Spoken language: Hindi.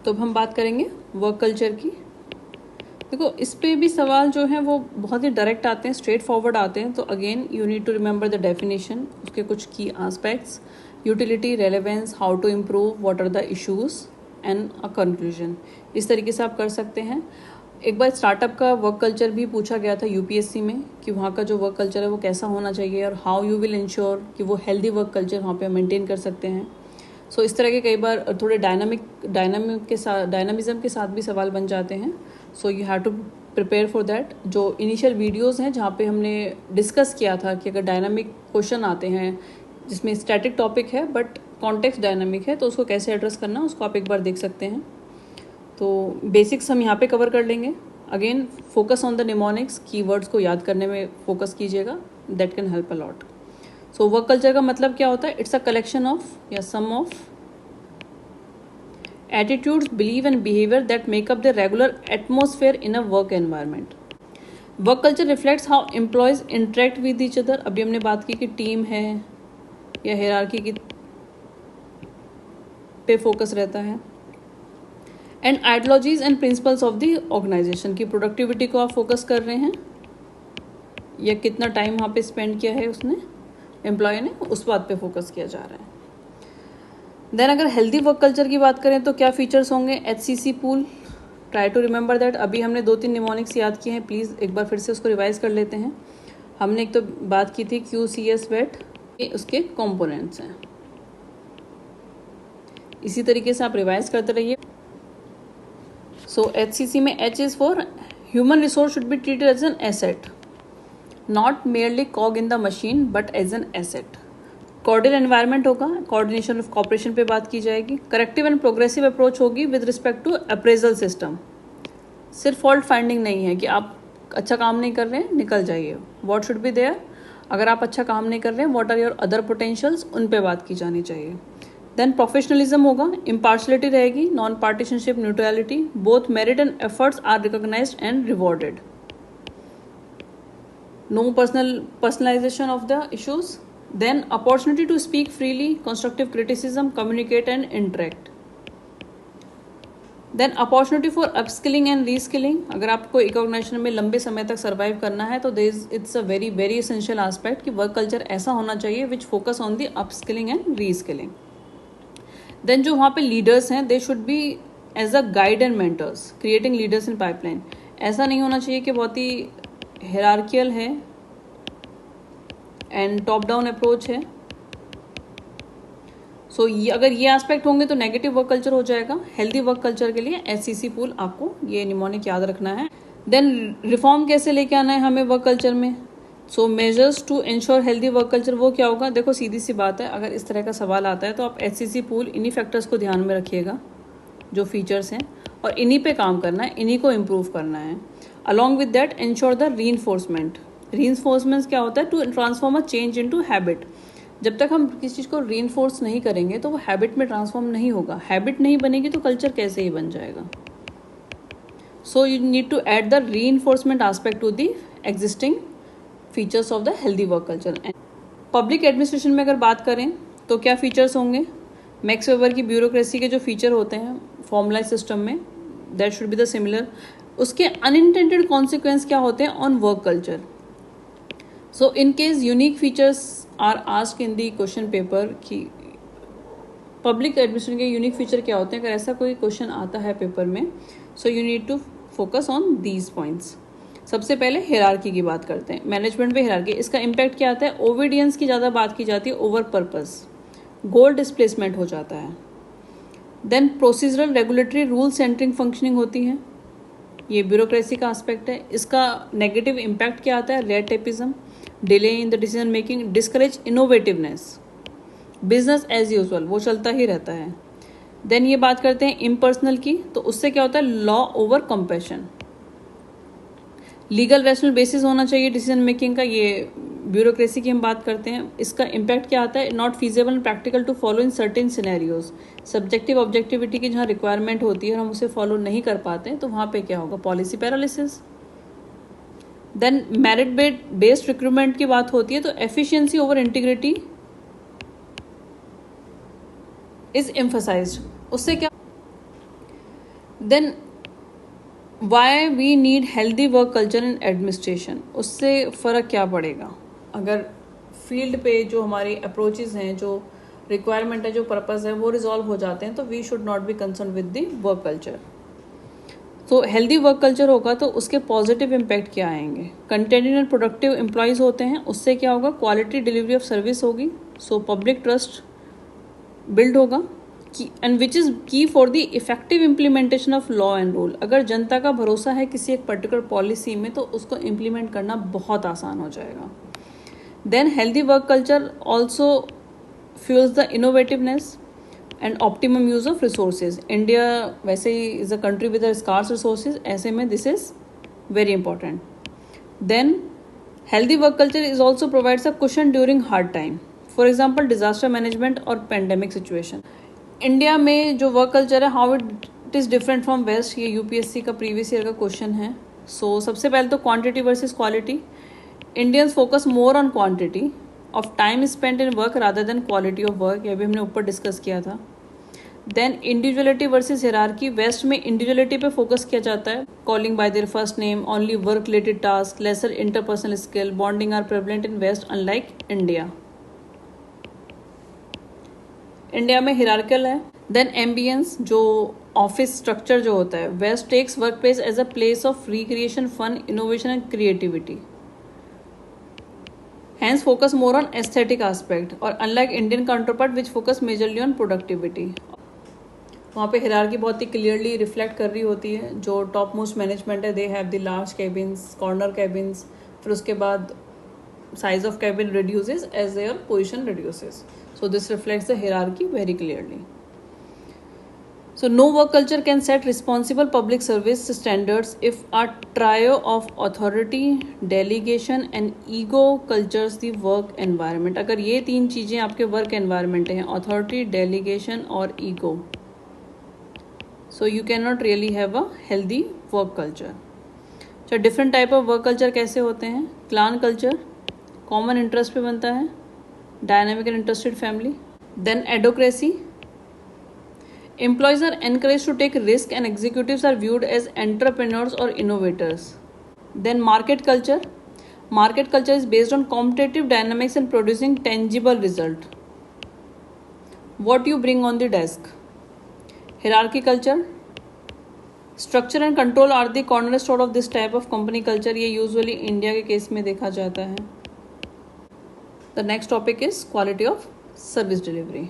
तो अब हम बात करेंगे वर्क कल्चर की। देखो, इस पे भी सवाल जो हैं वो बहुत ही डायरेक्ट आते हैं, स्ट्रेट फॉरवर्ड आते हैं। तो again you need to remember the definition, उसके कुछ की aspects, utility, relevance, how to improve, what are the issues and a conclusion. इस तरीके से आप कर सकते हैं। एक बार स्टार्टअप का वर्क कल्चर भी पूछा गया था यूपीएससी में कि वहाँ का जो वर्क कल्चर है वो कैसा होना चाहिए और हाउ यू विल इंश्योर कि वो हेल्दी वर्क कल्चर वहाँ पे मेंटेन कर सकते हैं। सो इस तरह के कई बार थोड़े डायनामिज्म के साथ भी सवाल बन जाते हैं। So you have to prepare for that. जो इनिशियल वीडियोस हैं जहाँ पे हमने डिस्कस किया था कि अगर डायनामिक क्वेश्चन आते हैं जिसमें स्टैटिक टॉपिक है बट कॉन्टेक्स्ट डायनामिक है तो उसको कैसे एड्रेस करना, उसको आप एक बार देख सकते हैं। तो बेसिक्स हम यहाँ पे कवर कर लेंगे। Again focus on the mnemonics, keywords को याद करने में फोकस कीजिएगा, that can help a lot. So work culture का मतलब क्या होता है? इट्स अ कलेक्शन ऑफ या some of attitudes, believe and behaviour that make up the regular atmosphere in a work environment. Work culture reflects how employees interact with each other. अभी हमने बात की कि टीम है या हायरार्की की पे फोकस रहता है। And ideologies and principles of the organisation की प्रोडक्टिविटी को आप फोकस कर रहे हैं या कितना टाइम वहाँ पे स्पेंड किया है उसने, एम्प्लॉय ने, उस बात पे फोकस किया जा रहा है। देन अगर हेल्दी वर्क कल्चर की बात करें तो क्या फीचर्स होंगे? HCC pool, try to remember that. अभी हमने 2-3 निमोनिक्स याद किए हैं, प्लीज़ एक बार फिर से उसको रिवाइज कर लेते हैं। हमने एक तो बात की थी QCS वेट, ये उसके कंपोनेंट्स हैं। इसी तरीके से आप रिवाइज करते रहिए। सो HCC में H is for human resource should be treated as an asset, not merely cog in the machine but as an asset. Cordial environment होगा, कोऑर्डिनेशन ऑफ कॉपरेशन पे बात की जाएगी। करेक्टिव एंड प्रोग्रेसिव अप्रोच होगी with respect to appraisal system. सिर्फ फॉल्ट फाइंडिंग नहीं है कि आप अच्छा काम नहीं कर रहे हैं निकल जाइए, व्हाट शुड बी देयर। अगर आप अच्छा काम नहीं कर रहे हैं, what are your other potentials, उन पे बात की जानी चाहिए। देन प्रोफेशनलिज्म होगा, इम्पार्शलिटी रहेगी, non partisanship, neutrality, both merit and efforts are recognised and rewarded. No personalization of the issues. Then opportunity to speak freely, constructive criticism, communicate and interact. Then opportunity for upskilling and reskilling. अगर आपको एक ऑर्गेनाइजेशन में लंबे समय तक सर्वाइव करना है तो it's a very very essential aspect कि वर्क कल्चर ऐसा होना चाहिए which focus on the upskilling and reskilling. Then जो वहाँ पे लीडर्स हैं, they should be as a guide and mentors, creating leaders in pipeline. ऐसा नहीं होना चाहिए कि बहुत ही हायरार्कियल है एंड टॉप डाउन अप्रोच है। सो अगर ये एस्पेक्ट होंगे तो नेगेटिव वर्क कल्चर हो जाएगा। हेल्दी वर्क कल्चर के लिए HCC पूल आपको ये निमोनिक याद रखना है। देन रिफॉर्म कैसे लेके आना है हमें वर्क कल्चर में। So measures to ensure healthy work culture वो क्या होगा? देखो सीधी सी बात है, अगर इस तरह का सवाल आता है तो आप HCC पूल इन्हीं फैक्टर्स को ध्यान में रखिएगा जो फीचर्स हैं, और इन्हीं पे काम करना है, इन्हीं को इम्प्रूव करना है। Along with that ensure the reinforcement. Reinforcement क्या होता है? To transform a change into habit. जब तक हम किसी चीज़ को रीइंफोर्स नहीं करेंगे तो वो हैबिट में ट्रांसफॉर्म नहीं होगा। हैबिट नहीं बनेगी तो कल्चर कैसे ही बन जाएगा। So you need to add the reinforcement aspect to the existing features of the healthy work culture. Public administration में अगर बात करें तो क्या फीचर्स होंगे? मैक्स वेबर की ब्यूरोक्रेसी के जो फीचर होते हैं फॉर्मलाइज सिस्टम में, that should be the similar. उसके अनइंटेंडेड कॉन्सिक्वेंस क्या होते हैं on work culture? So in case unique features are asked in the question paper कि पब्लिक एडमिनिस्ट्रेशन के यूनिक फीचर क्या होते हैं, अगर ऐसा कोई क्वेश्चन आता है पेपर में, so you need to focus on these points. सबसे पहले हायरार्की की बात करते हैं। मैनेजमेंट पे हायरार्की, इसका इम्पैक्ट क्या आता है? ओबीडियंस की ज़्यादा बात की जाती है, ओवर पर्पस, गोल डिस्प्लेसमेंट हो जाता है। Then procedural regulatory rule centering functioning होती है, ये ब्यूरोक्रेसी का एस्पेक्ट है। इसका नेगेटिव इम्पैक्ट क्या आता है? Red tapism, delay in the decision making, discourage innovativeness, business as usual वो चलता ही रहता है। देन ये बात करते हैं इम्पर्सनल की, तो उससे क्या होता है? Law over compassion. Legal rational basis होना चाहिए डिसीजन मेकिंग का, ये ब्यूरोक्रेसी की हम बात करते हैं। इसका इम्पैक्ट क्या आता है? Not feasible and practical to follow in certain scenarios. Subjective objectivity की जहाँ रिक्वायरमेंट होती है और हम उसे फॉलो नहीं कर पाते हैं तो वहाँ पे क्या होगा? Policy paralysis. Then merit based recruitment की बात होती है तो efficiency over integrity is emphasized. उससे क्या? Then why we need healthy work culture in administration, उससे फ़र्क क्या पड़ेगा अगर फील्ड पे जो हमारी अप्रोचेज हैं, जो रिक्वायरमेंट है, जो पर्पस है, वो रिजॉल्व हो जाते हैं, तो we should not be concern with the work culture. तो हेल्दी वर्क कल्चर होगा तो उसके पॉजिटिव इम्पैक्ट क्या आएंगे, कंटेंटेड एंड प्रोडक्टिव एम्प्लॉयज़ होते हैं, उससे क्या होगा, क्वालिटी डिलीवरी ऑफ सर्विस होगी, सो पब्लिक ट्रस्ट बिल्ड होगा, एंड विच इज़ की for the effective implementation of law and rule. अगर जनता का भरोसा है किसी एक पर्टिकुलर पॉलिसी में तो उसको इम्प्लीमेंट करना बहुत आसान हो जाएगा। Then healthy work culture also fuels the innovativeness and optimum use of resources. India वैसे ही is a country with scarce resources, ऐसे में this is very important. Then healthy work culture is also provides a cushion during hard time, for example disaster management और पेंडेमिक सिचुएशन। इंडिया में जो वर्क कल्चर है, how it is different from west, ये यूपीएससी का प्रीवियस ईयर का क्वेश्चन है। सो सबसे पहले तो quantity versus quality. Indians focus more on quantity of time spent in work rather than quality of work, ये भी हमने ऊपर डिस्कस किया था। Then individuality versus hierarchy, west में इंडिविजुअलिटी पे फोकस किया जाता है, calling by their first name, only work related task, lesser interpersonal skill, bonding are prevalent in west unlike India. India में हियरार्किकल है। देन एम्बियंस, जो ऑफिस स्ट्रक्चर जो होता है, west takes work place as a place of recreation, fun, innovation and creativity, hence focus more on aesthetic aspect, और unlike Indian counterpart which focus majorly on productivity। वहाँ पे हियरार्की बहुत ही क्लियरली रिफ्लेक्ट कर रही होती है। जो टॉप मोस्ट मैनेजमेंट है, they have the large cabins, corner cabins, फिर उसके बाद size of cabin reduces as their position reduces, so this reflects the hierarchy very clearly. So no work culture can set responsible public service standards if a trio of authority, delegation and ego cultures the work environment। अगर ये तीन चीज़ें आपके वर्क एनवायरनमेंट हैं, authority, delegation और ego, so you cannot really have a healthy work culture। तो different type of work culture कैसे होते हैं, क्लान कल्चर, कॉमन इंटरेस्ट पे बनता है, dynamic and interested family. Then adhocracy, employees are encouraged to take risk and executives are viewed as entrepreneurs or innovators। Then market culture, market culture is based on competitive dynamics and producing tangible result, what you bring on the desk। hierarchy culture, structure and control are the cornerstone of this type of company culture, ये usually इंडिया के केस में देखा जाता है। The next topic is quality of service delivery।